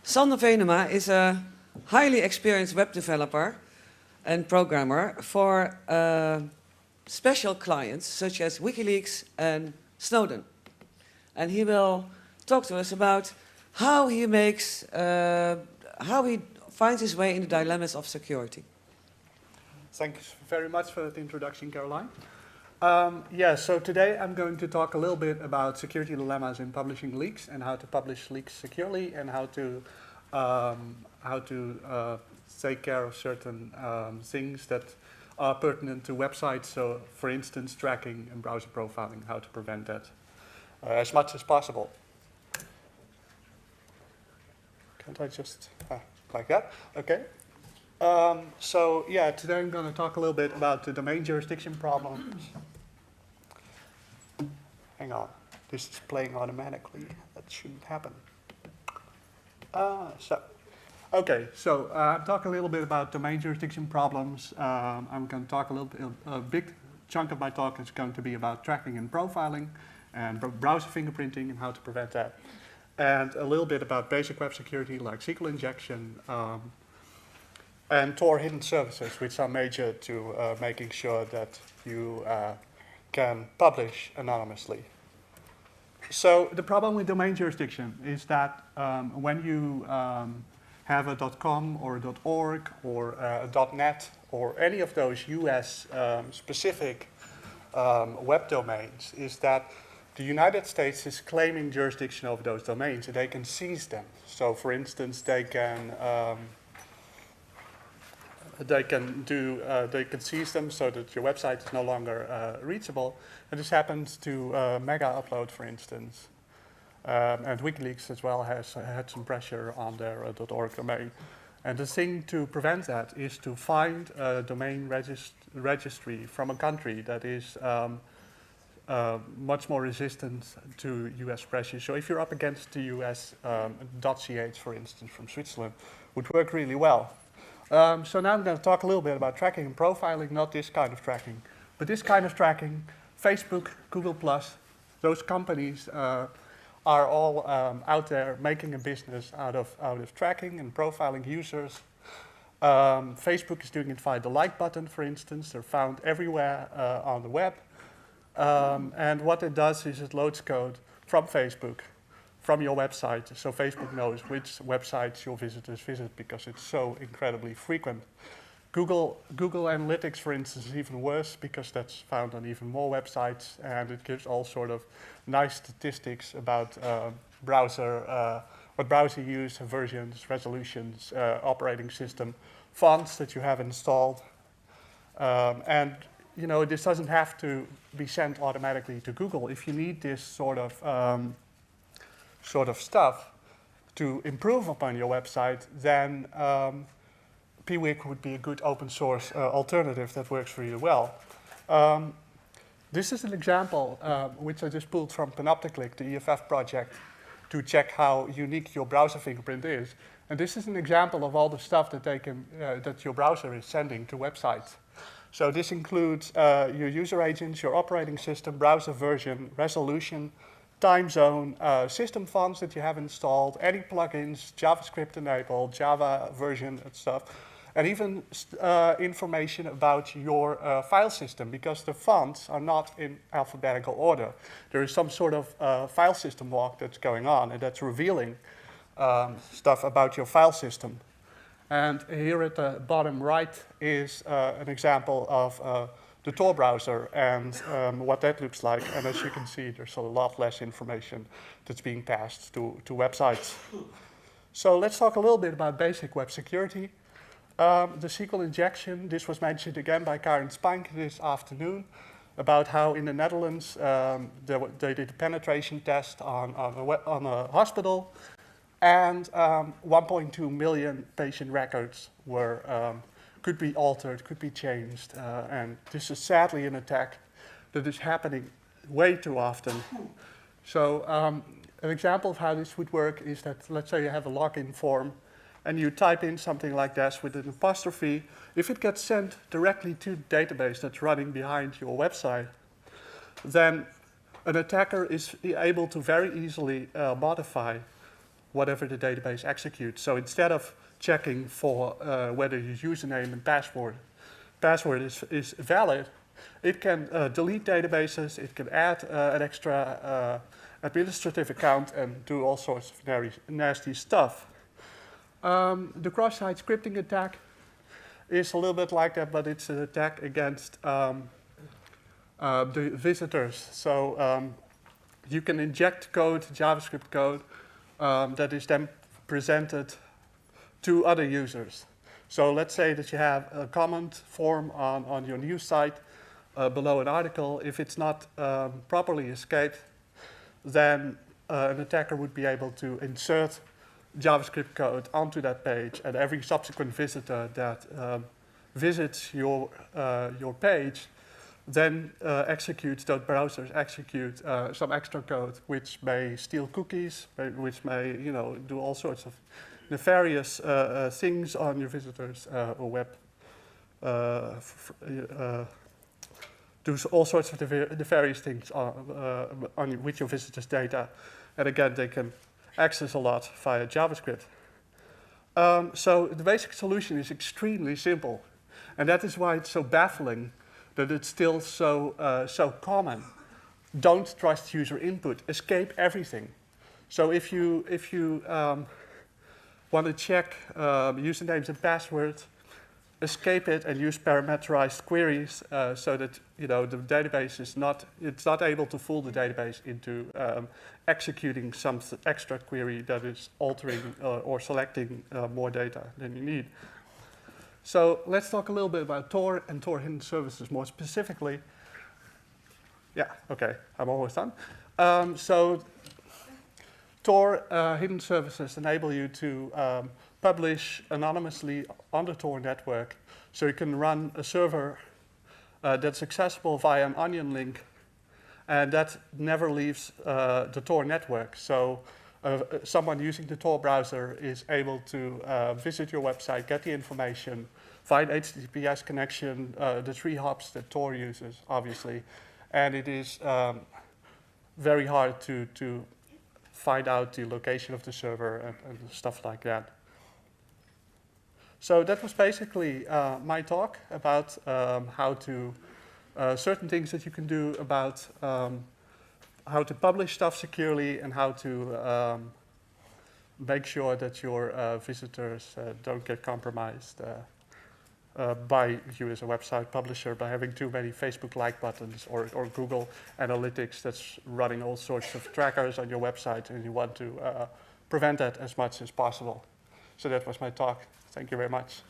Sander Venema is a highly experienced web developer and programmer for special clients such as WikiLeaks and Snowden. And he will talk to us about how he makes, how he finds his way in the dilemmas of security. Thanks very much for that introduction, Caroline. So today I'm going to talk a little bit about security dilemmas in publishing leaks and how to publish leaks securely and how to take care of certain things that are pertinent to websites. So, for instance, tracking and browser profiling, how to prevent that as much as possible. Can't I just, like that? Okay. Today I'm going to talk a little bit about the domain jurisdiction problems. Hang on, this is playing automatically. That shouldn't happen. I'm talking a little bit about domain jurisdiction problems. I'm going to talk a big chunk of my talk is going to be about tracking and profiling and browser fingerprinting and how to prevent that. And a little bit about basic web security like SQL injection and Tor hidden services, which are major to making sure that you can publish anonymously. So the problem with domain jurisdiction is that when you have a .com or a .org or a .net or any of those US specific web domains, is that the United States is claiming jurisdiction over those domains and they can seize them. So for instance, they can seize them so that your website is no longer reachable. And this happens to Mega Upload, for instance. And WikiLeaks as well has had some pressure on their .org domain. And the thing to prevent that is to find a domain registry from a country that is much more resistant to US pressure. So if you're up against the US, .ch, for instance, from Switzerland, would work really well. So now I'm going to talk a little bit about tracking and profiling, not this kind of tracking, but this kind of tracking. Facebook, Google+, those companies are all out there making a business out of tracking and profiling users. Facebook is doing it via the like button, for instance. They're found everywhere on the web. And what it does is it loads code from Facebook, from your website, so Facebook knows which websites your visitors visit because it's so incredibly frequent. Google Analytics, for instance, is even worse because that's found on even more websites, and it gives all sort of nice statistics about what browser use, versions, resolutions, operating system, fonts that you have installed, and this doesn't have to be sent automatically to Google. If you need this sort of stuff to improve upon your website, then pWik would be a good open source alternative that works really well. This is an example which I just pulled from Panopticlick, the EFF project, to check how unique your browser fingerprint is. And this is an example of all the stuff that that your browser is sending to websites. So this includes your user agents, your operating system, browser version, resolution, time zone, system fonts that you have installed, any plugins, JavaScript enabled, Java version and stuff, and even information about your file system, because the fonts are not in alphabetical order. There is some sort of file system walk that's going on, and that's revealing stuff about your file system. And here at the bottom right is an example of the Tor browser and what that looks like. And as you can see, there's a lot less information that's being passed to websites. So let's talk a little bit about basic web security. The SQL injection, this was mentioned again by Karen Spank this afternoon, about how in the Netherlands they did a penetration test on a hospital, and 1.2 million patient records could be altered, could be changed, and this is sadly an attack that is happening way too often. So an example of how this would work is that, let's say you have a login form, and you type in something like this with an apostrophe. If it gets sent directly to the database that's running behind your website, then an attacker is able to very easily modify whatever the database executes. So instead of checking for whether your username and password is valid, it can delete databases, it can add an extra administrative account and do all sorts of very nasty stuff. The cross-site scripting attack is a little bit like that, but it's an attack against the visitors. So you can inject code, JavaScript code, that is then presented to other users. So let's say that you have a comment form on your news site below an article. If it's not properly escaped, then an attacker would be able to insert JavaScript code onto that page, and every subsequent visitor that visits your page then executes, those browsers execute some extra code which may steal cookies, which may do all sorts of nefarious things on your visitors or web, do all sorts of nefarious things with your visitors' data. And again, they can access a lot via JavaScript. So the basic solution is extremely simple. And that is why it's so baffling that it's still so common. Don't trust user input. Escape everything. So if you want to check usernames and passwords, escape it and use parameterized queries so that the database is not able to fool the database into executing some extra query that is altering or selecting more data than you need. So let's talk a little bit about Tor and Tor hidden services more specifically. Yeah, okay, I'm almost done. So Tor hidden services enable you to publish anonymously on the Tor network. So you can run a server that's accessible via an onion link, and that never leaves the Tor network. So someone using the Tor browser is able to visit your website, get the information, find HTTPS connection, the 3 hops that Tor uses, obviously. And it is very hard to find out the location of the server and stuff like that. So that was basically my talk about how to, certain things that you can do about how to publish stuff securely and how to make sure that your visitors don't get compromised by you as a website publisher by having too many Facebook like buttons or Google Analytics that's running all sorts of trackers on your website, and you want to prevent that as much as possible. So that was my talk. Thank you very much.